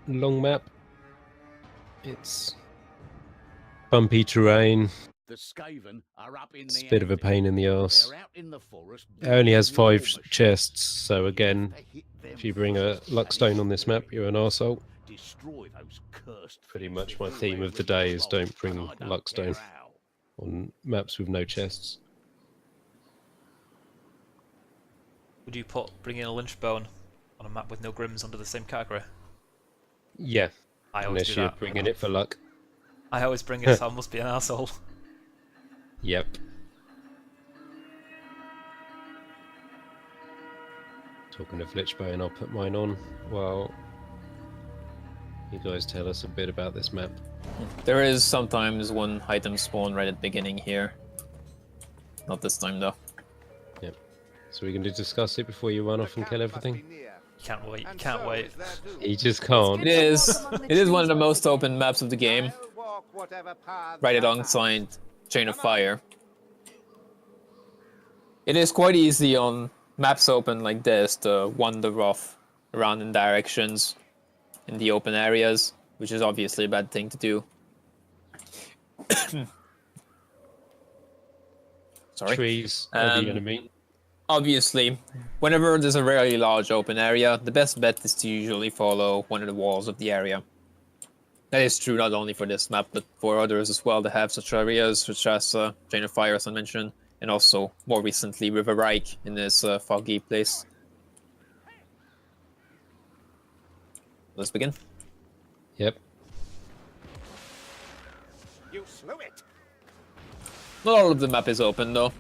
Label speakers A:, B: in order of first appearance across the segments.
A: long map. It's bumpy terrain.
B: The Skaven are up in
A: It's
B: the
A: a bit of a
B: attic.
A: pain in the arse.
B: They're out in the forest.
A: It only has
B: building war
A: 5
B: machines.
A: chests, so again,
B: If they hit them
A: if you bring a
B: first,
A: luckstone
B: they
A: on this map, you're an arsehole.
B: destroy those cursed
A: Pretty
B: things
A: much my
B: before
A: theme
B: we're
A: of the
B: ready to
A: day is
B: roll,
A: don't bring
B: and I don't
A: luckstone
B: care how.
A: on maps with no chests.
C: Would you put bringing a lynchbone on a map with no grims under the same category?
A: Yeah,
C: I always
A: unless
C: do
A: you're
C: that.
A: bringing it for luck.
C: I always bring it, so I must be an asshole.
A: Yep. Talking of Lichbone, I'll put mine on while you guys tell us a bit about this map.
D: There is sometimes one item spawn right at the beginning here. Not this time though.
A: Yep. So we're going to discuss it before you run off and kill everything?
C: You can't wait, you can't wait.
A: You just can't.
D: It is one of the most open maps of the game. Right alongside Chain of Fire. It is quite easy on maps open like this to wander off around in directions in the open areas, which is obviously a bad thing to do. Sorry.
A: Trees are the enemy.
D: Obviously, whenever there's a very large open area, the best bet is to usually follow one of the walls of the area. That is true not only for this map, but for others as well that have such areas, such as Chain of Fire, as I mentioned, and also, more recently, River Reich in this foggy place. Let's begin.
A: Yep.
B: You slew it.
D: Not all of the map is open, though.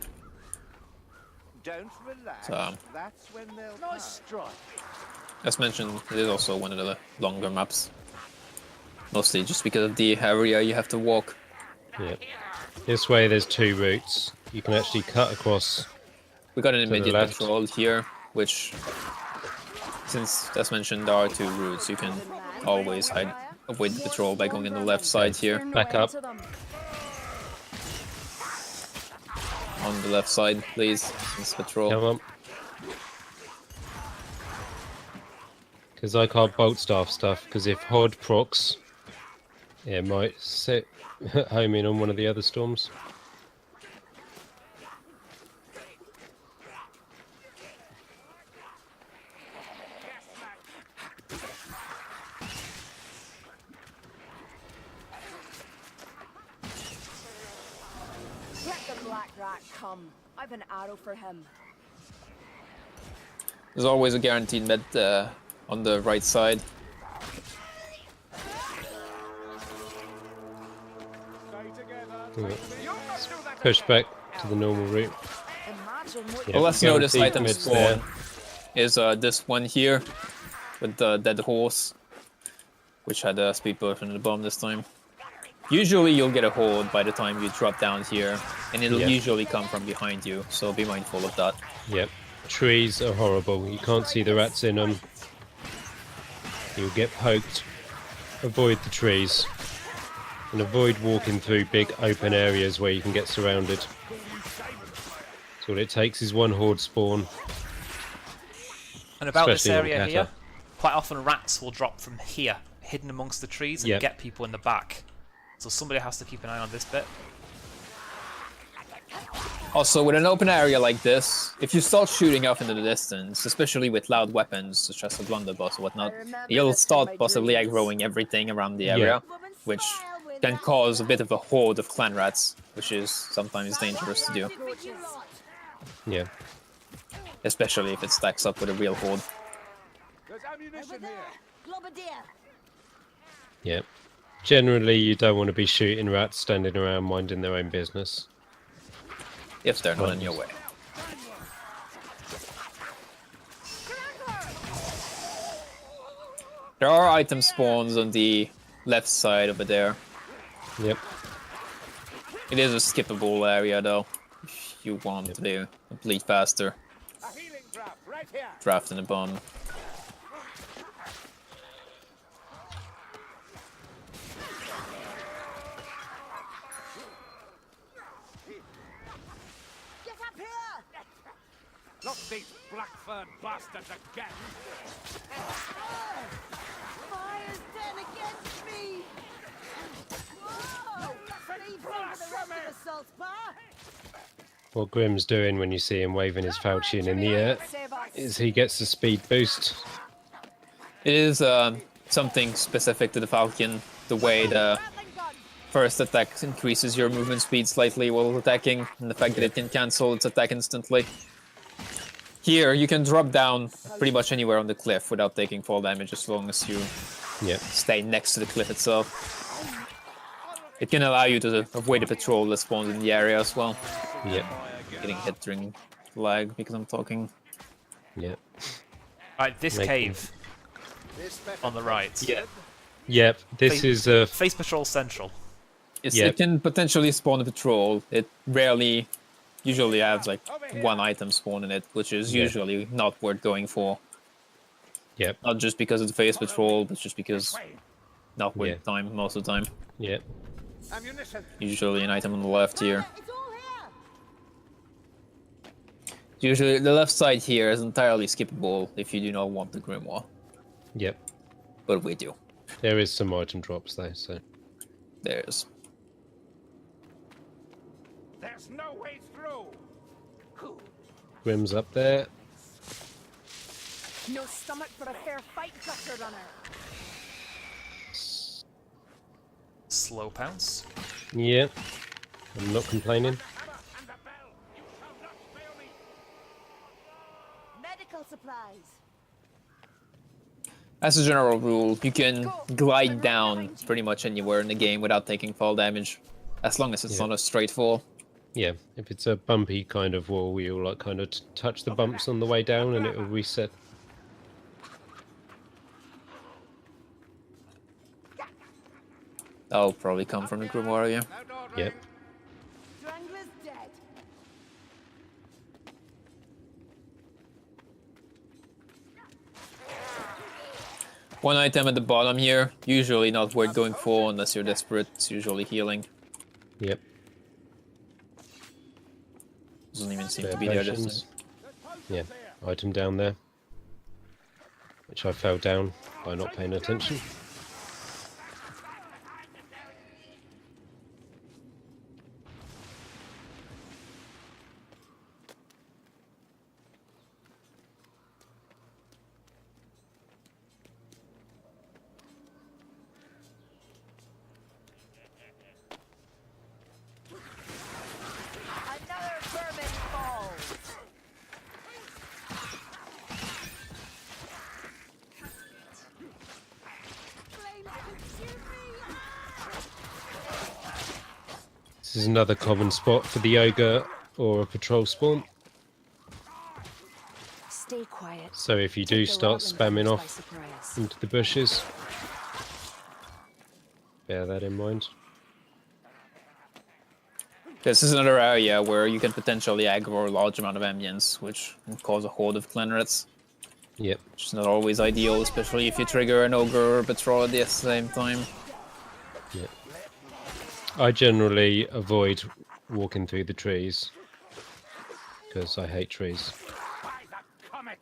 B: Don't relax.
D: So,
B: That's when they'll nice strike.
D: as mentioned, it is also one of the longer maps. Mostly just because of the area you have to walk.
A: Yep. This way there's 2 routes. You can actually cut across.
D: We got an
A: the
D: immediate
A: left.
D: control here, which, since as mentioned, there are 2 routes, you can always avoid the patrol by going on the left side here.
A: Back up.
D: On the left side, please, since patrol.
A: Come on. Because I can't bolt staff stuff, because if Hod procs, it might set home in on one of the other storms.
E: Let the black rat come. I've an arrow for him.
D: There's always a guaranteed med on the right side.
A: Push back to the normal route.
E: Imagine what
A: Yeah,
D: Well, let's notice
A: guaranteed
D: item
A: meds
D: spawn
A: there.
D: is this one here with the dead horse, which had a speed potion in the bomb this time. Usually you'll get a hold by the time you drop down here, and it'll
A: Yeah.
D: usually come from behind you, so be mindful of that.
A: Yep. Trees are horrible. You can't see the rats in them. You'll get poked. Avoid the trees. And avoid walking through big open areas where you can get surrounded. So all it takes is one horde spawn.
C: And about this
A: Especially on
C: area here,
A: Cata.
C: quite often rats will drop from here, hidden amongst the trees, and
A: Yep.
C: get people in the back. So somebody has to keep an eye on this bit.
D: Also, with an open area like this, if you start shooting off into the distance, especially with loud weapons such as a blunderbuss or whatnot, you'll start possibly aggroing everything around the area, which can cause a bit of a horde of clan rats, which is sometimes dangerous to do,
A: Yeah.
D: especially if it stacks up with a real horde.
B: There's ammunition here.
A: Yep. Generally, you don't want to be shooting rats standing around minding their own business.
D: If they're not in your way. There are item spawns on the left side over there.
A: Yep.
D: It is a skippable area though, if you want to complete faster.
B: A healing draft right here.
D: Drafting a bomb.
E: Get up here!
B: Not these Blackfern bastards again.
E: Fire's dead!
A: What Grim's doing when you see him waving his falchion in the air
E: Save us.
A: is he gets the speed boost.
D: It is something specific to the Falcon, the way the
E: Rattling gun.
D: first attack increases your movement speed slightly while attacking, and the fact that it can cancel its attack instantly. Here, you can drop down pretty much anywhere on the cliff without taking fall damage as long as you
A: Yep.
D: stay next to the cliff itself. It can allow you to avoid the patrol that spawns in the area as well.
A: Yep.
D: Getting hit during lag because I'm talking.
A: Yep.
C: Right, this
A: Make
C: cave on the right.
D: Yeah.
A: Yep. This is a
C: Face patrol central.
A: Yep.
D: It can potentially spawn a patrol. It rarely, usually has like one item spawn in it, which is
A: Yeah.
D: usually not worth going for.
A: Yep.
D: Not just because of the face patrol, but just because not worth
A: Yeah.
D: the time most of the time.
A: Yep.
B: Ammunition.
D: Usually an item on the left here.
E: It's all here.
D: Usually the left side here is entirely skippable if you do not want the grimoire,
A: Yep.
D: but we do.
A: There is some item drops though, so
D: There's.
B: There's no way through. Who?
A: Grim's up there.
E: No stomach for a fair fight, gutter runner.
C: Slow pounce.
A: Yeah. I'm not complaining.
B: Hammer and the bell. You shall not fail me.
E: Medical supplies.
D: As a general rule, you can glide down pretty much anywhere in the game without taking fall damage, as long as it's
A: Yeah.
D: not a straight fall.
A: Yeah. If it's a bumpy kind of wall, you'll like kind of touch the bumps on the way down and it will reset.
D: That'll probably come from the grimoire, yeah.
B: Outdoor
A: Yep.
B: rain.
E: Strangler's dead.
D: One item at the bottom here, usually not worth going for unless you're desperate. It's usually healing.
A: Yep.
D: Doesn't even seem
A: Spare
D: to be there this
A: potions.
D: time.
A: Yeah. Item down there. Which I fell down by not paying attention.
E: Another vermin falls.
A: This is another common spot for the ogre or a patrol spawn.
E: Stay quiet.
A: So if you do start spamming off
E: surprise.
A: into the bushes, bear that in mind.
D: This is another area where you can potentially aggro a large amount of ambience, which can cause a horde of clan rats,
A: Yep.
D: which is not always ideal, especially if you trigger an ogre or a patrol at the same time.
A: Yep. I generally avoid walking through the trees because I hate trees.
B: By the comet.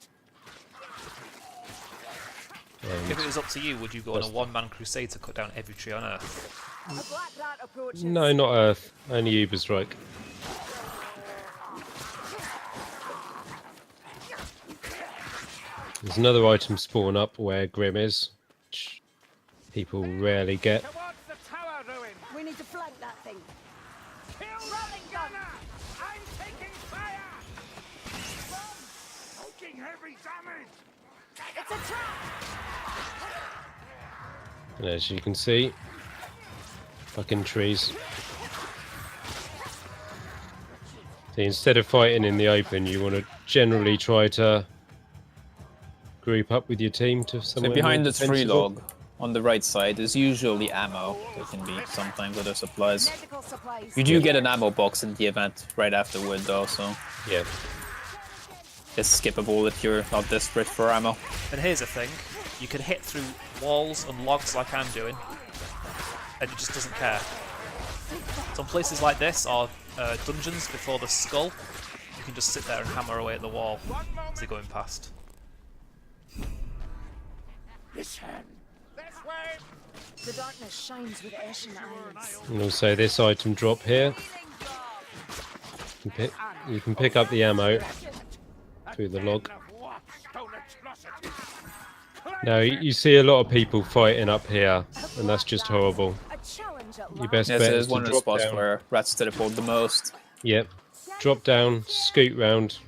A: And
C: If it was up to you, would you go on a one-man crusade to cut down every tree on Earth?
E: A black rat approaches.
A: no, not Earth. Only Uberstrike. There's another item spawn up where Grim is, which people rarely get.
B: Towards the tower ruin.
E: We need to flank that thing.
B: Kill
E: Rolling gun.
B: gunner. I'm taking fire. Taking heavy damage.
E: It's a trap.
A: And as you can see, fucking trees. So instead of fighting in the open, you want to generally try to group up with your team to somewhere
D: So behind
A: more
D: the tree
A: defensible.
D: log, on the right side, is usually ammo. There can be sometimes other supplies.
E: Medical supplies.
D: You do get an ammo box in the event right afterward though, so
A: Yeah,
D: it's skippable if you're not desperate for ammo.
C: And here's the thing, you can hit through walls and logs like I'm doing, and it just doesn't care. Some places like this are dungeons before the skull. You can just sit there and hammer away at the wall as they're going past.
B: Listen. This way.
E: The darkness shines with ashen eyes.
A: and also this item drop here You can pick up the ammo through the log. Now you see a lot of people fighting up here, and that's just horrible.
E: A challenge at
A: Your
E: last.
A: best
D: Yes,
A: bet
D: it
A: is
D: is
A: to
D: one of the
A: drop
D: spots
A: down.
D: where rats teleport the most.
A: Yep, drop down, scoot round,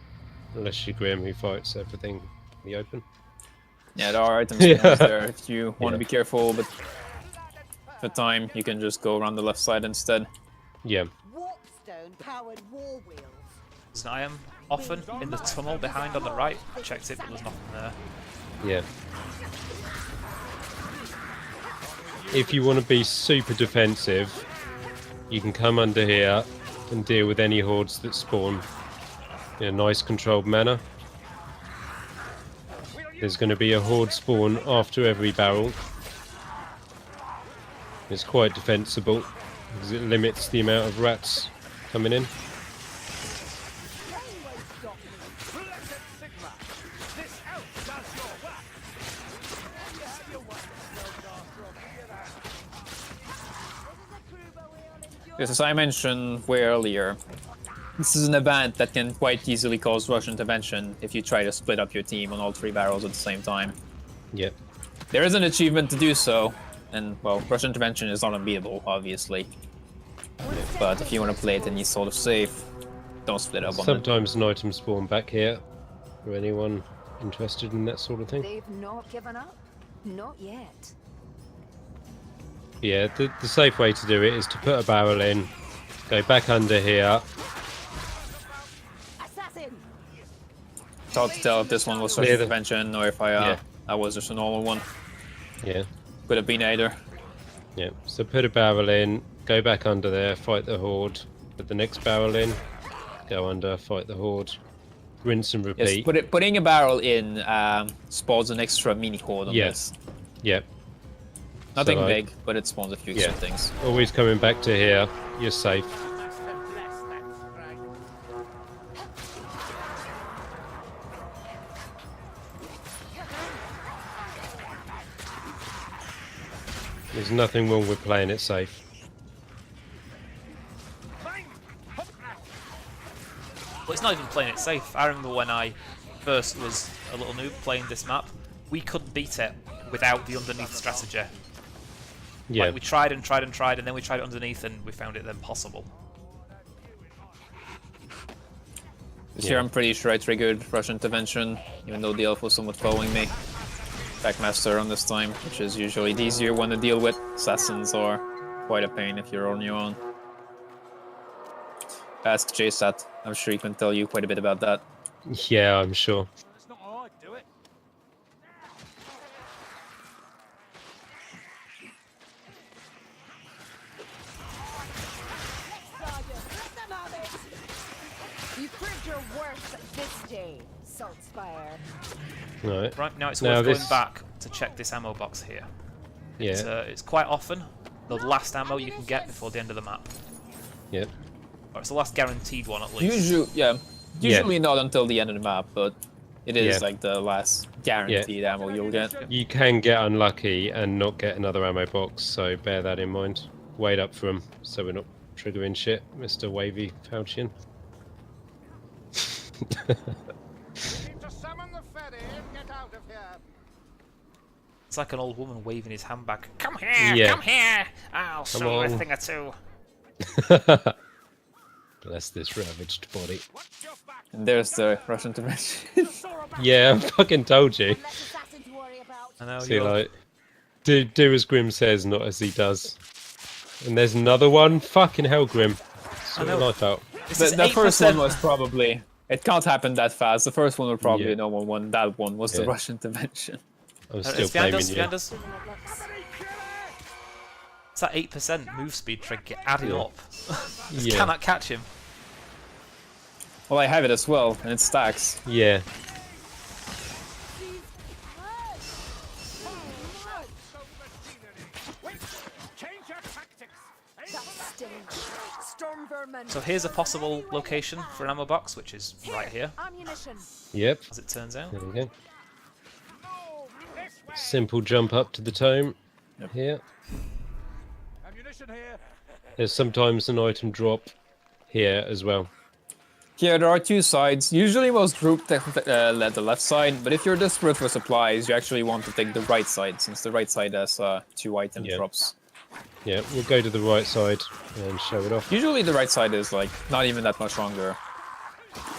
A: unless you're Grim who fights everything in the open.
D: Yeah, there are items
A: Yeah.
D: spawners there if you want
A: Yeah.
D: to be careful, but for time you can just go around the left side instead.
A: Yeah,
F: Warpstone powered war wheels.
C: There's an iron often in the tunnel behind on the right. I checked it, but there's nothing there.
A: yeah. If you want to be super defensive, you can come under here and deal with any hordes that spawn in a nice controlled manner. There's going to be a horde spawn after every barrel. It's quite defensible because it limits the amount of rats coming in.
D: Because as I mentioned way earlier, this is an event that can quite easily cause rush intervention if you try to split up your team on all 3 barrels at the same time.
A: Yep.
D: There is an achievement to do so, and well, rush intervention is not unbeatable, obviously. But if you want to play it in this sort of safe, don't split up on it.
A: Sometimes an item spawn back here for anyone interested in that sort of thing.
E: They've not given up. Not yet.
A: Yeah, the safe way to do it is to put a barrel in, go back under here.
E: Assassin!
D: It's hard to tell if this one was rush
A: Clear the-
D: intervention or if I was just a normal one.
A: Yeah,
D: Could have been either.
A: yeah. So put a barrel in, go back under there, fight the horde. Put the next barrel in, go under, fight the horde. Rinse and
D: Yes,
A: repeat.
D: putting a barrel in spawns an extra mini horde on
A: Yeah.
D: this.
A: Yep.
D: Nothing
A: So,
D: big, but it spawns a few extra
A: yeah.
D: things.
A: Always coming back to here. You're safe. There's nothing wrong with playing it safe.
C: But it's not even playing it safe. I remember when I first was a little noob playing this map, we couldn't beat it without the underneath strategy.
A: Yeah.
C: Like, we tried and tried and tried, and then we tried it underneath, and we found it impossible.
D: This
A: Yeah.
D: year I'm pretty sure I triggered rush intervention, even though the elf was somewhat following me. Backmaster on this time, which is usually the easier one to deal with. Assassins are quite a pain if you're on your own. Ask JSAT, I'm sure he can tell you quite a bit about that.
A: Yeah, I'm sure.
B: It's not hard, do it?
E: You proved your worth this day, Saltspire.
A: Right.
C: Right, now it's
A: Now
C: worth
A: this-
C: going back to check this ammo box here.
A: Yeah.
C: It's quite often the last ammo you can get before the end of the map.
A: Yep.
C: Or it's the last guaranteed one at least.
D: Usually not until the end of the map, but it is
A: Yeah.
D: like the last guaranteed ammo you'll get.
A: You can get unlucky and not get another ammo box, so bear that in mind. Wait up for them, so we're not triggering shit, Mr. Wavy Faucian.
B: Need to summon the ferry and get out of here.
C: It's like an old woman waving his hand back. Come here,
A: Yeah.
C: come here! I'll show you a
A: on.
C: thing or two.
A: Bless this ravaged body.
B: Watch your back.
D: And there's the rush intervention.
A: Yeah, I fucking told you.
E: Less assassin to worry about.
C: I know
A: See,
C: you're...
A: like, do as Grim says, not as he does. And there's another one. Fucking hell, Grim. Sort
C: know.
A: your life out.
C: This
D: The,
C: is
D: the first one
C: 8%.
D: was probably... It can't happen that fast. The first one was probably
A: Yeah.
D: a normal one. That one was the
A: Yeah.
D: rush intervention.
A: I'm
C: It's
A: still
C: behind
A: blaming
C: us,
A: you.
C: behind us. It's that 8% move speed trick adding
A: Yeah.
C: up. Just
A: Yeah.
C: cannot catch him.
D: Well, I have it as well, and it stacks.
A: Yeah.
B: Wait, change your tactics.
E: That stench. Storm vermin.
C: So here's a possible location for an ammo box, which is right here,
E: Ammunition.
A: Yep.
C: as it turns out.
A: There we go.
B: No, this way.
A: Simple jump up to the tome. Here.
B: Ammunition here.
A: There's sometimes an item drop here as well.
D: Here there are two sides. Usually most group let the left side, but if you're desperate for supplies, you actually want to take the right side, since the right side has 2 item
A: Yeah.
D: drops.
A: Yeah, we'll go to the right side and show it off.
D: Usually the right side is like not even that much longer.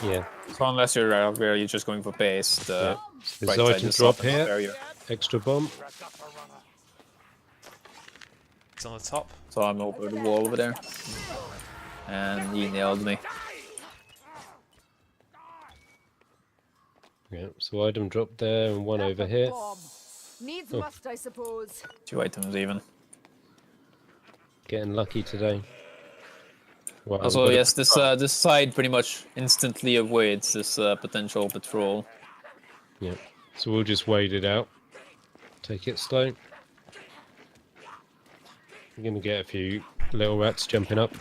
A: Yeah.
D: So unless you're really just going for pace, the
A: There's
D: right side
A: item
D: is
A: drop
D: often
A: here.
D: area.
A: Extra bomb.
C: It's on the top.
D: So I'm over the wall over there. And he nailed me.
A: Yeah, so item drop there and one over here.
E: Bomb. Needs
A: Oh.
E: must, I suppose.
D: 2 items even.
A: Getting lucky today. Wow,
D: Also,
A: we've got
D: yes, this side pretty much instantly avoids this potential patrol.
A: Yeah, so we'll just wait it out. Take it slow. We're gonna get a few little rats jumping up.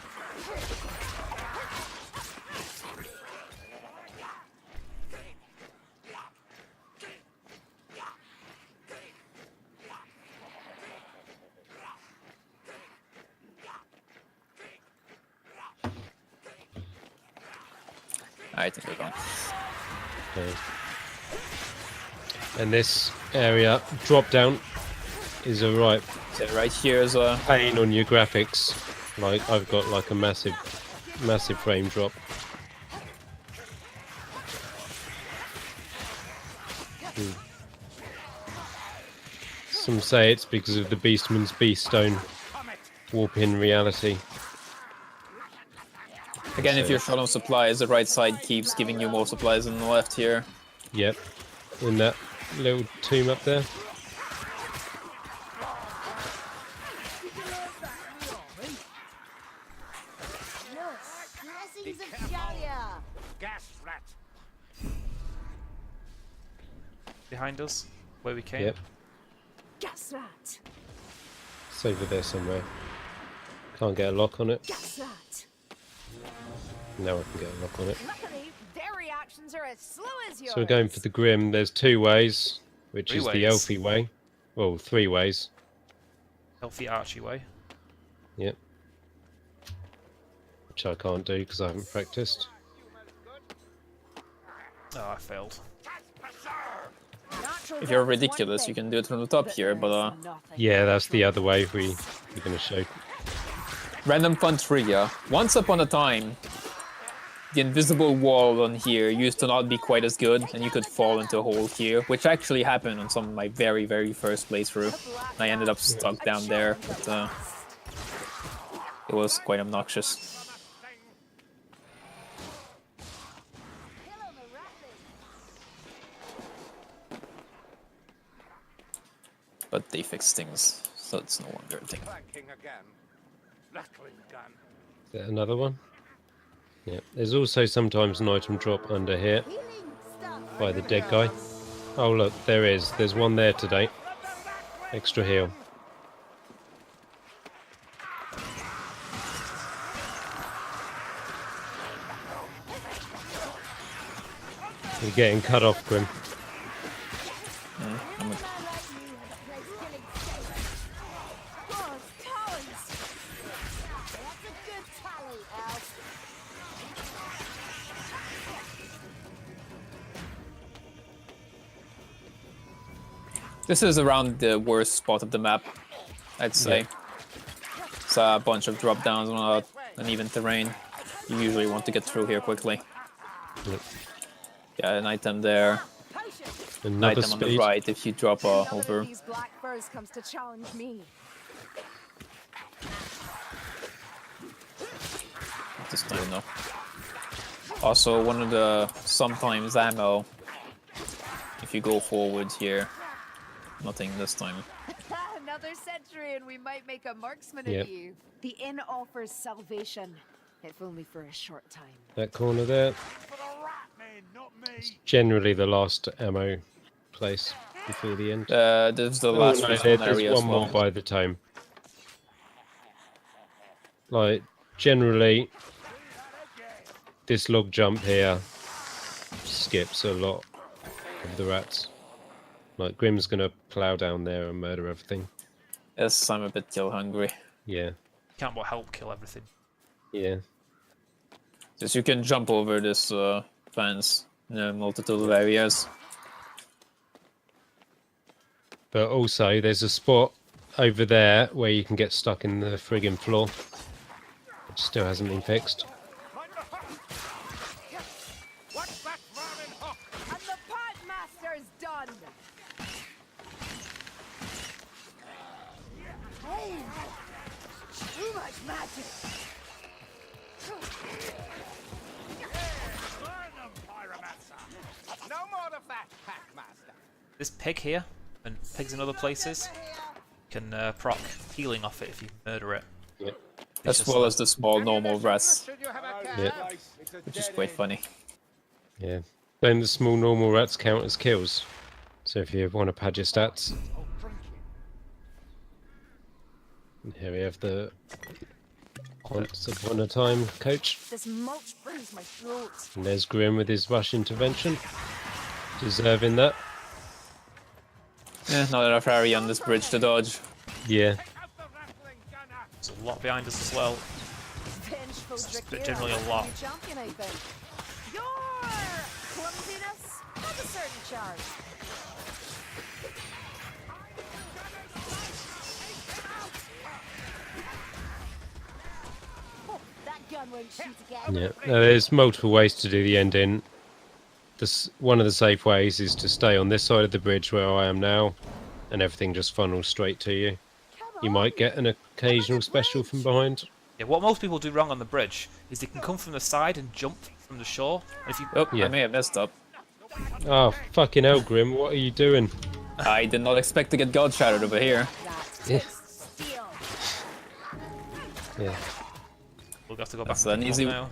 D: I think we're gone.
A: Okay. And this area drop down is a right
D: So right here is a
A: pain on your graphics. Like I've got like a massive frame drop. Some say it's because of the Beastman's Beaststone warp in reality.
D: again, if you're short on supplies, the right side keeps giving you more supplies than the left here.
A: Yep, in that little tomb up there.
F: Blessings of Jalia.
B: Gas rat.
C: Behind us, where we came.
A: Yep,
E: Gas rat.
A: it's over there somewhere. Can't get a lock on it.
E: Gas rat.
A: Now I can get a lock on it.
E: Luckily, their reactions are as slow as yours.
A: So we're going for the Grim. There's 2 ways, which
C: 3
A: is the
C: ways.
A: Elfie way. Well, 3 ways.
C: Healthy Archie way.
A: Yep. Which I can't do because I haven't practiced.
C: Oh, I failed.
E: Natural
D: If you're
E: death is one
D: ridiculous,
E: thing,
D: you can do it from the top here, but
E: there's nothing
A: Yeah, that's the
E: else.
A: other way we're going to show.
D: random fun trivia. Once upon a time, the invisible wall on here used to not be quite as good, and you could fall into a hole here, which actually happened on some of my very, very first playthrough. I ended up stuck down there, but it was quite obnoxious. But they fixed things, so it's no longer a thing.
B: Clanking again. Rattling gun.
A: Is that another one? Yeah. There's also sometimes an item drop under here
F: Healing stuff.
A: by the dead guy. Oh look, there is. There's one there today. Extra heal. You're getting cut off, Grim.
D: I'm a-
E: Oh, talons.
F: That's a good tally, Elf.
D: This is around the worst spot of the map, I'd say. It's a bunch of drop downs on uneven terrain. You usually want to get through here quickly.
A: Yep.
D: Yeah, an item there. An
A: Another
D: item on the
A: speed.
D: right if you drop
E: Another
D: over.
E: of these black furs comes to challenge me.
D: This time, no. Also, one of the sometimes ammo. If you go forward here. Nothing this time.
E: Another century and we might make a marksman
A: Yep.
E: of you. The inn offers salvation, if only for a short time.
A: That corner there.
B: For the rat men, not me.
A: Generally the last ammo place before the end.
D: There's the
A: Oh,
D: last
A: no,
D: respawn
A: there's
D: area as
A: one
D: well.
A: more by the tome. Like, generally, this log jump here skips a lot of the rats. Like, Grim's gonna plow down there and murder everything.
D: Yes, I'm a bit kill hungry.
A: Yeah,
C: Can't but help kill everything.
A: yeah.
D: Just you can jump over this fence in a multitude of areas.
A: But also, there's a spot over there where you can get stuck in the friggin' floor. Which still hasn't been fixed.
B: What's that roaring hook?
E: And the pot master's done. Hey, too much magic.
B: Learn them, Pyromancer. No more of that, Packmaster.
C: This pig here, and pigs in other places, can proc healing off it if you murder it.
A: Yeah.
D: As well as the small normal rats,
B: Should you have a cat?
A: Yeah.
D: which is quite funny.
A: Yeah. Then the small normal rats count as kills. So if you want to pad your stats. And here we have the once upon a time coach.
E: This mulch burns my throat.
A: And there's Grim with his rush intervention. Deserving that.
D: Yeah, not enough area on this bridge to dodge.
A: Yeah.
B: Out the rattling gunner.
C: There's a lot behind us as well.
E: Vengeful
C: But generally a lot.
E: Champion, I think. Your clumsiness has a certain charm.
F: Oh, that gun won't shoot again.
A: Yeah. Now, there's multiple ways to do the ending. One of the safe ways is to stay on this side of the bridge where I am now, and everything just funnels straight to you. You might get an occasional special from behind.
C: Yeah, what most people do wrong on the bridge is they can come from the side and jump from the shore. And if you
D: Oh,
A: Yeah.
D: I may have messed up.
A: Oh, fucking hell, Grim, what are you doing?
D: I did not expect to get God shattered over here.
E: That
A: Yeah.
E: tastes steel.
A: Yeah.
C: we'll have to go back
D: That's
C: and
D: an
C: pick 'em
D: easy-
C: up now.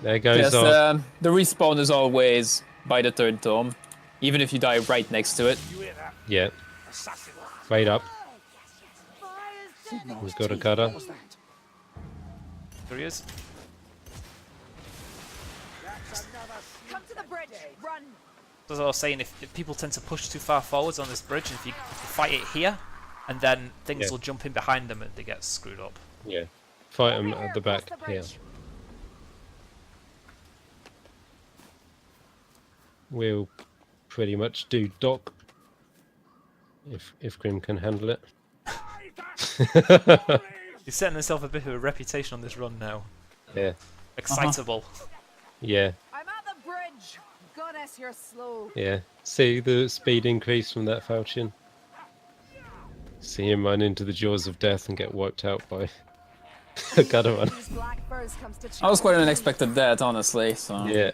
A: There goes
D: Yes,
A: our...
D: the respawn is always by the third tome, even if you die right next to it.
B: You hear that?
A: Yeah.
B: Assassin.
A: Wait up.
E: Fire's dead.
A: We've got a gutter.
C: There he is.
E: Come to the bridge. Run.
C: As I was saying, if people tend to push too far forwards on this bridge, if you fight it here, and then things
A: Yeah.
C: will jump in behind them and they get screwed up.
A: Yeah. Fight them
E: Over
A: at the
E: here,
A: back
E: across the
A: here.
E: bridge.
A: We'll pretty much do Doc. If Grim can handle it.
C: He's setting himself a bit of a reputation on this run now.
A: Yeah.
C: Excitable.
A: Yeah.
E: I'm at the bridge. Goddess, you're slow.
A: Yeah. See the speed increase from that falchion? See him run into the jaws of death and get wiped out by a gutter one.
E: These black furs comes to
D: That was quite an unexpected death, honestly. So
A: Yeah.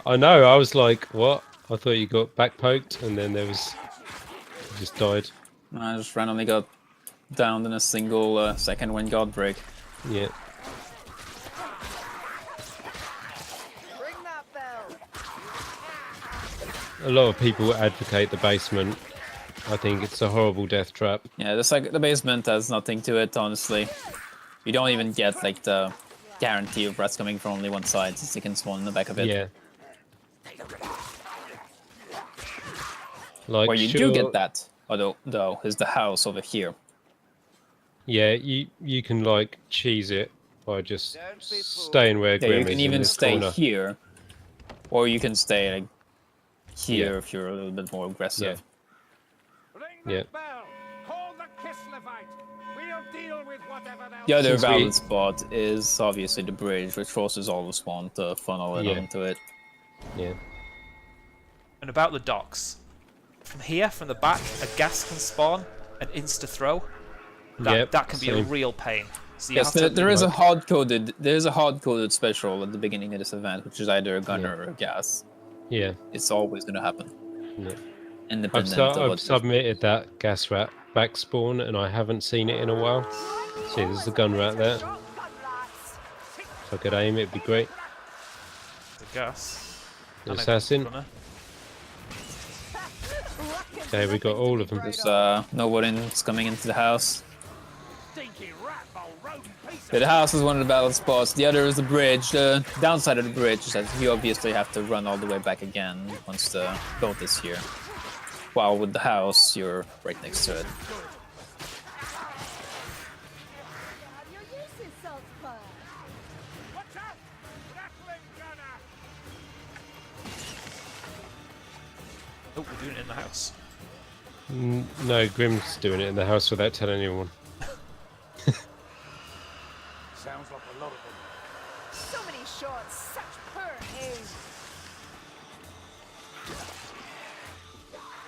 A: I know, I was like, what? I thought you got back poked and then there was... You just died.
D: I just randomly got downed in a single second when God break.
A: Yeah.
E: Ring that bell.
A: A lot of people advocate the basement. I think it's a horrible death trap.
D: Yeah, the basement has nothing to it, honestly. You don't even get like the guarantee of rats coming from only one side, since you can spawn in the back of it.
A: Yeah. Like,
D: Where you
A: sure,
D: do get that, though, is the house over here.
A: Yeah, you can like cheese it by just
B: Don't be fooled.
A: staying where
D: Yeah,
A: Grim
D: you can
A: is in
D: even
A: this
D: stay
A: corner.
D: here, or you can stay like here
A: Yeah.
D: if you're a little bit more aggressive.
B: Ring that
A: Yeah.
B: bell. Call the Kislevite. We'll deal with whatever else.
D: The other
A: Since we-
D: valid spot is obviously the bridge, which forces all the spawn to funnel it
A: Yeah.
D: onto it.
A: Yeah.
C: And about the docks. From here, from the back, a gas can spawn and insta throw.
A: Yep,
C: That can be a
A: same.
C: real pain. So you
D: Yes,
C: have to,
D: there is a hard-coded special at the beginning of this event, which is either a gunner or a gas.
A: Yeah.
D: It's always going to happen,
A: Yeah.
D: independent of
A: I've
D: what.
A: submitted that gas rat back spawn and I haven't seen it in a while. See, there's the gun rat there.
E: Shotgun rats.
A: If I could aim, it'd be great.
C: the gas.
A: The
C: And a
A: assassin.
C: gunner.
A: Okay, we got all of them.
D: There's nobody's coming into the house.
B: Stinky rat hole, rodent piece
D: Yeah, the house is one of the battle spots. The other is the bridge. The downside of the bridge is that you obviously have to run all the way back again once the boat is here. While with the house, you're right next to it.
F: Your use is saltspur.
B: Watch out!
C: Oh, we're doing it in the house.
A: No, Grim's doing it in the house without telling anyone.
B: Sounds like a lot of them.
E: So many shots, such poor aim.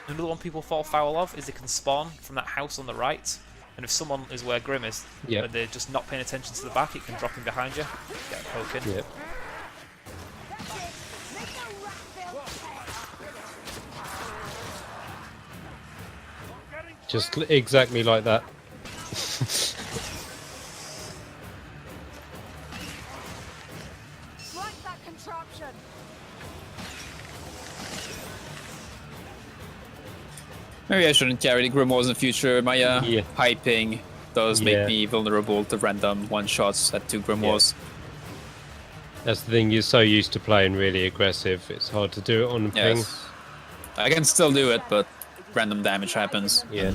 C: Another one people fall foul of is they can spawn from that house on the right, and if someone is where Grim is,
A: Yep.
C: and they're just not paying attention to the back, it can drop in behind you, get a poke in.
A: Yep.
F: That's it. Make the rat feel pain.
A: Just exactly like that.
E: Like that contraption.
D: Maybe I shouldn't carry the Grimoires in the future. My
A: Yeah.
D: high ping does make
A: Yeah.
D: me vulnerable to random one-shots at 2 Grimoires.
A: That's the thing, you're so used to playing really aggressive, it's hard to do it on the ping.
D: Yes. I can still do it, but random damage happens.
A: Yeah.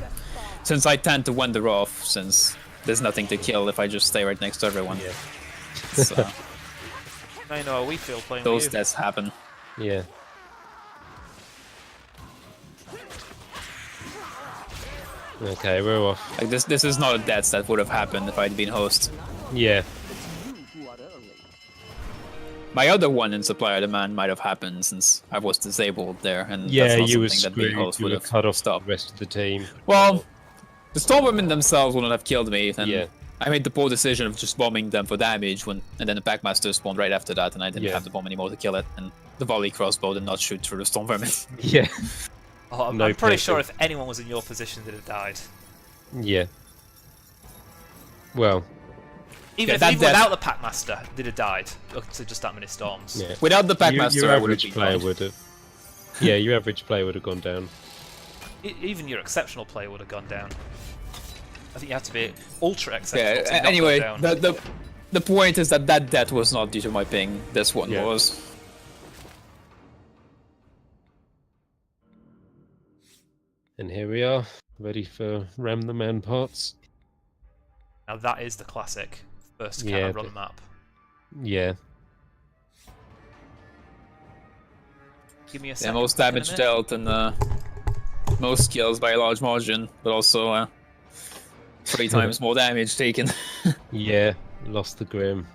D: Since I tend to wander off, since there's nothing to kill if I just stay right next to everyone.
A: Yeah.
D: So,
C: Now you know how we feel playing
D: those
C: with you.
D: deaths happen.
A: Yeah. Okay, we're off.
D: Like this is not a death that would have happened if I'd been host.
A: Yeah.
D: My other one in Supplier Demand might have happened since I was disabled there, and
A: Yeah,
D: that's not
A: you were
D: something that being
A: screwed.
D: host
A: You
D: would
A: were
D: have
A: cut off
D: stopped.
A: the rest of the team.
D: Well, the Stormwomen themselves wouldn't have killed me, and
A: Yeah.
D: I made the poor decision of just bombing them for damage, and then the Packmaster spawned right after that, and I didn't
A: Yeah.
D: have the bomb anymore to kill it, and the volley crossbow did not shoot through the Stormvermin.
A: Yeah.
C: Oh, I'm
A: No
C: pretty
A: pity.
C: sure if anyone was in your position, they'd have died.
A: Yeah. Well,
C: Even,
D: Yeah, that
C: even
D: death-
C: without the Packmaster, they'd have died to just that many storms.
A: yeah.
D: Without the
A: Your
D: Packmaster, I would have
A: average
D: been
A: player
D: fine.
A: would have. Yeah, your average player would have gone down.
C: Even your exceptional player would have gone down. I think you have to be ultra exceptional
D: Yeah,
C: to not
D: anyway,
C: go down.
D: the point is that death was not due to my ping, this one
A: Yeah.
D: was.
A: And here we are, ready for Ram the Man parts.
C: Now that is the classic first kind
A: Yeah,
C: of run
A: but-
C: map.
A: Yeah.
C: Give me a
D: Yeah,
C: second.
D: most damage
C: in a minute.
D: dealt and most kills by a large margin, but also 3 times more damage taken.
A: Yeah. Lost the Grim.